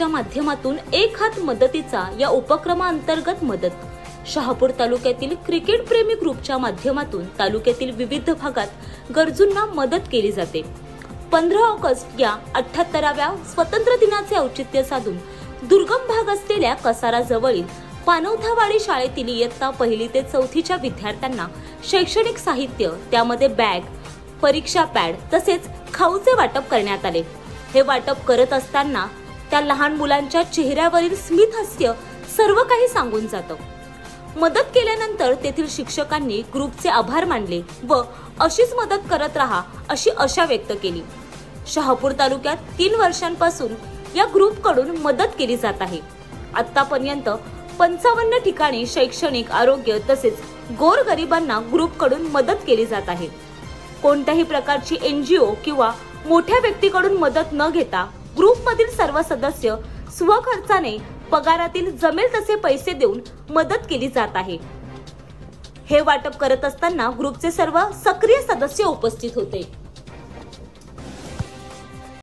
ग्रुपच्या माध्यमातून एक हात मदतीचा या उपक्रमाअंतर्गत मदत शहापूर तालुक्यातील क्रिकेट प्रेमी ग्रुपच्या माध्यमातून तालुक्यातील विविध भागात गरजूंना मदत केली जाते। 15 ऑगस्ट या 78व्या स्वातंत्र्य दिनाचे औचित्य साधून दुर्गम भाग असलेल्या कसारा जवळील पानवथावाडी शाळेतील इयत्ता 1ली ते 4थीच्या विद्यार्थ्यांना शैक्षणिक साहित्य, त्यामध्ये बॅग, परीक्षा पॅड तसेच खाऊचे वाटप करण्यात आले। हे वाटप करत असताना त्या लहान मुलांच्या चेहऱ्यावरील स्मित हास्य सर्व काही सांगून जातं। मदत केल्यानंतर तेथील शिक्षकांनी ग्रुपचे आभार मानले व अशीच मदत करत राहा अशी आशा व्यक्त केली। शहापूर तालुक्यात 3 वर्षांपासून या ग्रुपकडून मदत केली जात आहे। आतापर्यंत 55 ठिकाणी शैक्षणिक, आरोग्य तसेच गोरगरिबांना ग्रुपकडून मदत केली जात आहे। कोणत्याही प्रकारची NGO किंवा मोठ्या व्यक्तीकडून मदत न घेता ग्रुपमधील सर्व सदस्य स्वखर्चाने पगारातील जमेल तसे पैसे देऊन मदत केली जात आहे। हे वाटप करत असताना ग्रुपचे सर्व सक्रिय सदस्य उपस्थित होते।